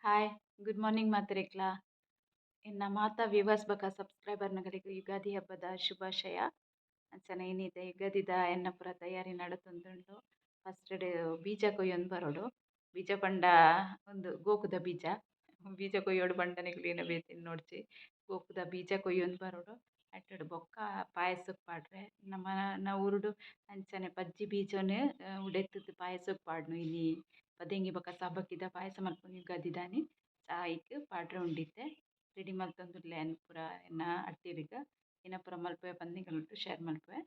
Hi good morning ಮಾತ್ರೇಕ್ಲಾ ಇನ್ನು ಮಾತಾ viewers ಬಕ ಸಬ್ಸ್ಕ್ರೈಬರ್ನಗಳಿಗೆ ಯುಗಾದಿ ಹಬ್ಬದ ಶುಭಾಶಯ ಅಂಚನೆ ಏನಿದೆ ಯುಗಾದಿದ ಎನ್ನ ಪೂರ ತಯಾರಿ ನಡತೊಂದುಂಡು ಫಸ್ಟ್ ಡೇ ಬೀಜ ಕೊಯ್ಯೊಂದು ಬರೋಡು ಬೀಜ ಪಂಡ ಒಂದು ಗೋಕುದ ಬೀಜ ಬೀಜ ಕೊಯ್ಯೋಡು ಪಂಡನಿಕ್ಲೆನ ಬೇತಿನ ನೋಡ್ಚಿ ಗೋಕುದ ಬೀಜ ಕೊಯ್ಯೊಂದು ಬರೋಡು ಅಟ್ಟಡು ಬೊಕ್ಕ ಪಾಯಸಕ್ಕೆ ಪಾಡ್ರೆ ನಮ್ಮ ಊರುಡು ಅಂಚನೆ ಪಜ್ಜಿ ಬೀಜನೆ ಉಡೆತ್ತುದು ಪಾಯಸಕ್ಕೆ ಪಾಡ್ನು ಇನಿ ಪದಂಗಿ ಬೊಕ ಸಬ್ಬಕ್ಕಿದ ಪಾಯಸ ಮಲ್ಪೊಂದು ಯುಗಾದಿದಾನಿ ಚಾಯ್ಕ್ ಪಾಡ್ರೆ ಉಂಡಿತ್ತೆ ರೆಡಿ ಮಲ್ತೊಂದುಲ್ಲೆ ಅನ್ ಪೂರ ಎನ್ನ ಅಟ್ಟಿರ್ಗ ಇನ್ನ ಪೂರ ಮಲ್ಪುವೆ ಪಂದ್ ಶೇರ್ ಮಲ್ಪುವೆ.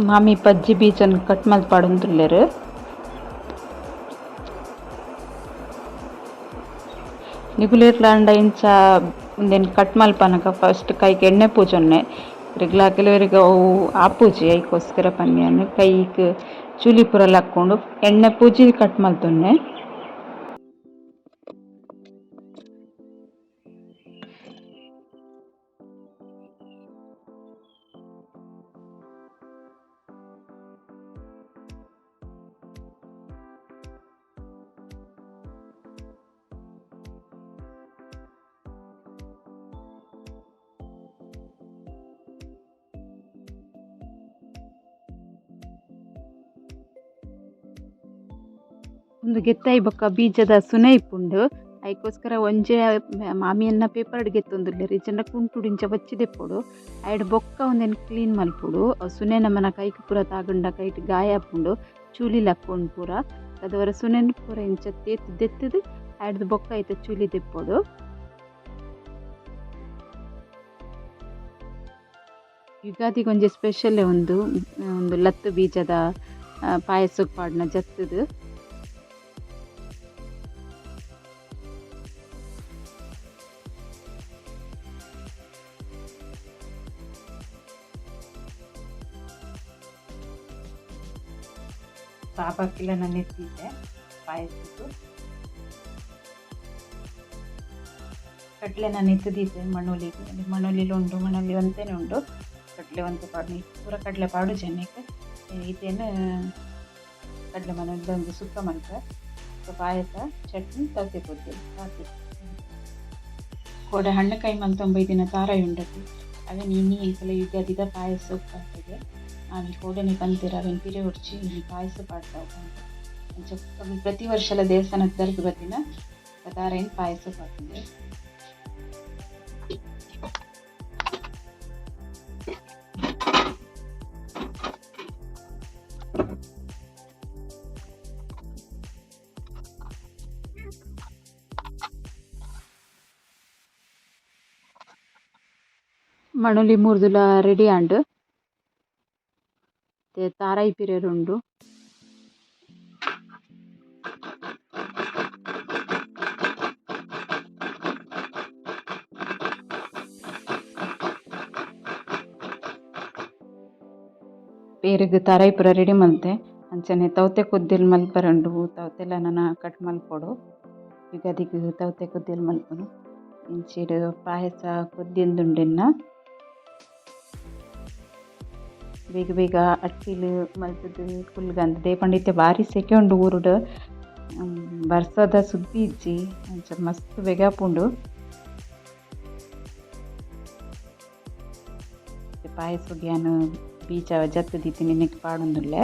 ಮಾಮಿ ಪಜ್ಜಿ ಬೀಜನ್ ಕಟ್ ಮಲ್ಪಾಡೊಂದುಲ್ಲೆರ್ ನಿಗುಲೇರ್ಲಾಂಡ ಇಂಚ ಉಂದೆನ್ ಕಟ್ ಮಲ್ಪನಗ ಫಸ್ಟ್ ಕೈಗೆ ಎಣ್ಣೆ ಪೂಜೊನ್ನೆ ರೆಗ್ಲ ಕೆಲವರಿಗೆ ಅವು ಆಪೂಜಿ ಐಕೋಸ್ಕರ ಪನ್ಯಾನ್ ಕೈಕ್ ಚೂಲಿ ಪೂರ ಲಕ್ಕೊಂಡು ಎಣ್ಣೆ ಪೂಜಿ ಕಟ್ ಮಲ್ತೊನ್ನೆ. ಒಂದು ಗೆತ್ತೈ ಬೊಕ್ಕ ಬೀಜದ ಸುನೆ ಇಪ್ಪುಂಡು ಐಕೋಸ್ಕರ ಒಂಜೆ ಮಾಮಿಯನ್ನ ಪೇಪರ್ಡ್ ಗೆತ್ತೊಂದುಲ್ಲೆರ್ ಇಜ್ಜಂಡ ಕುಂಟುಡು ಬಚ್ಚಿ ದೆಪ್ಪೊಡು ಐಡ್ ಬೊಕ್ಕ ಒಂದೆನ್ ಕ್ಲೀನ್ ಮಲ್ಪುಡು ಸುನೆ ನಮನ ಕೈಕ್ ಪೂರ ತಾಗುಂಡ ಕೈಟ್ ಗಾಯ ಆಪುಂಡು ಚೂಲಿ ಲಕ್ಕೊಂಡು ಪೂರ ಅದವರ ಸುನೆನ್ ಪೂರ ಇಂಚ ದೆತ್ತದು ಐಡ್ದು ಬೊಕ್ಕ ಐತ ಚೂಲಿ ದೆಪ್ಪೊಡು. ಯುಗಾದಿಗೆ ಒಂಜಿ ಸ್ಪೆಷಲ್ ಒಂದು ಲತ್ತು ಬೀಜದ ಪಾಯಸಕ್ಕೆ ಪಾಡ್ನ ಜತ್ತದು ಸಾಬಕ್ಕಿಲ್ಲ ನಾನು ಎತ್ತಿದ್ದೆ ಪಾಯಸದ್ದು ಕಡಲೆ ನಾನು ಎತ್ತದಿದ್ದೆ ಮಣೋಲಿಲಿ ಉಂಡು ಮಣೋಲಿ ಒಂತೇನೆ ಉಂಡು ಕಡಲೆ ಒಂತೆ ಪಾಡು ಪೂರ ಕಡಲೆ ಪಾಡು ಜನಕ್ಕೆ ಇದೇನು ಕಡಲೆ ಮನೆಯಲ್ಲಿ ಒಂದು ಸುಕ್ಕ ಮಲ್ಕ ಪಾಯಸ ಚಟ್ನಿ ತವತೆ ಕೊದ್ದೆ ಹಾಕಿ ಕೋಡೆ ಹಣ್ಣಕಾಯಿ ಮಲ್ತೊಂಬೈ ದಿನ ತಾರಾಯಿ ಉಂಡದ್ದು ಅವೇ ನೀನು ಎಂಕಲ ಯುಗಾದಿದ ಪಾಯಸ ಉಪ್ಪಾಟಿಗೆ ನಾನು ಕೋಡೆನೆ ಬಂದಿರ ಅವನ್ ಪಿರೆ ಹೊಡ್ಚಿ ಪಾಯಸ ಪಾಡ್ತಾವ ಪ್ರತಿ ವರ್ಷಲ ದೇವಸ್ಥಾನದ ದರ್ಗ ಬತ್ತಿನ ತಾರಾಯಿನ ಪಾಯಸ ಪಾಡ್ತಿದ್ದೆ. ಮಣಲಿ ಮೂರ್ದುಲ ರೆಡಿ ಆಂಡ್ ತಾರಾಯಿ ಪಿರೇರುಂಡು ಪೇರಿಗೆ ತಾರಾಯಿ ಪೂರ ರೆಡಿ ಮಲ್ತೆ ಅಂಚನೆ ತವತೆ ಕುದ್ದಿಲ್ ಮಲ್ಪರಂಡು ತವತೆಲ್ಲ ನನ್ನ ಕಟ್ ಮಲ್ಪೊಡು ಯುಗಾದಿಗೆ ತವತೆ ಕುದ್ದಿಲ್ ಮಲ್ಪನು ಇಂಚಿಡು ಪಾಯಸ ಕುದ್ದಿಂದುಂಡೆನ್ನ ಬೇಗ ಬೇಗ ಅಟ್ಟಿಲು ಮಲ್ತದು ಕುಲ್ಗಂದ ದೇಪಂಡಿತ್ತೆ ಭಾರಿ ಸೆಕೆ ಉಂಡು ಊರುಡು ಬರ್ಸದ ಸುದ್ದಿ ಇಜ್ಜಿ ಅಂಚ ಮಸ್ತ್ ಬೆಗಾಪುಂಡು ಪಾಯಸ ಗ್ಯಾನು ಬೀಜ ಜತ್ತದಿತ್ತು ನಿನಗೆ ಪಾಡೊಂದುಲ್ಲೆ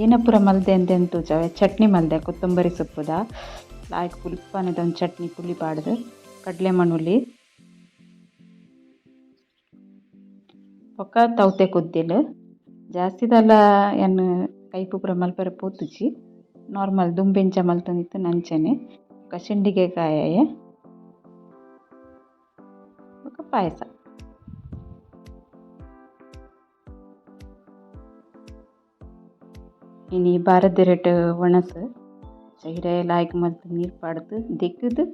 ಏನಪುರ ಮಲ್ದೆ ಅಂತೆಂತು ಚಟ್ನಿ ಮಲ್ದೆ ಕೊತ್ತಂಬರಿ ಸೊಪ್ಪುದ ಲಾಯ್ಕ್ ಪುಲ್ಪನದ ಒಂದು ಚಟ್ನಿ ಪುಳಿ ಪಾಡ್ದು ಕಡಲೆ ಮಣುಲಿ ಪೊಕ್ಕ ತವತೆ ಕುದ್ದಿಲು ಜಾಸ್ತಿದಲ್ಲ ಎನ್ನು ಕೈಪುಪುರ ಮಲ್ಪರೆ ಪೋತುಜಿ ನಾರ್ಮಲ್ ದುಂಬೆಂಚ ಮಲ್ತೊಂದಿತ್ತು ನಂಚನೆ ಬೊಕ ಶಿಂಡಿಗೆ ಕಾಯೆ ಬೊಕ ಪಾಯಸ. ಇನಿ ಬಾರದಿರಟ್ ಒಣಸ್ ಚೈರೆ ಲಾಯ್ಕ್ ಮಲ್ತ್ ನೀರು ಪಾಡ್ದು ದೆಕ್ಕುದು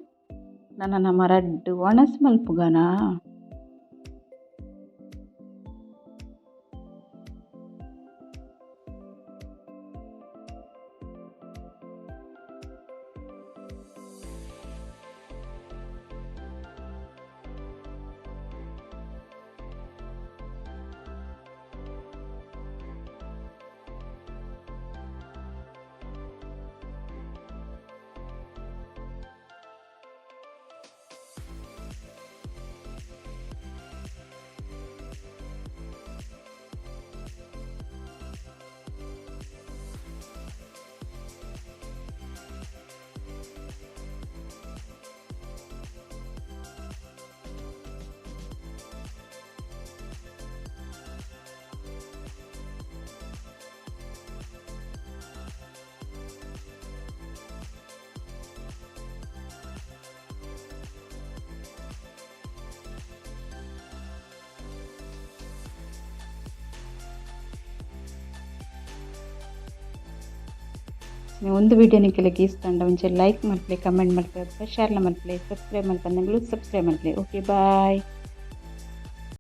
ನನ್ನ ಮರಡ್ ಒಣಸ್ ಮಲ್ಪುಗನ. ಒಂದು ವಿಡಿಯೋ ನಿಕ್ಕೆಲಕ್ಕೆ ಇಷ್ಟ ಅಂಡ ಒಂಚೆ ಲೈಕ್ ಮಲ್ಪಲೆ ಕಮೆಂಟ್ ಮಲ್ಪಲೆ ಶೇರ್ ಮಲ್ಪಲೆ ಸಬ್ಸ್ಕ್ರೈಬ್ ಮಲ್ಪಂದಂಗಳು ಸಬ್ಸ್ಕ್ರೈಬ್ ಮಲ್ಪಲೆ. ಓಕೆ ಬಾಯ್.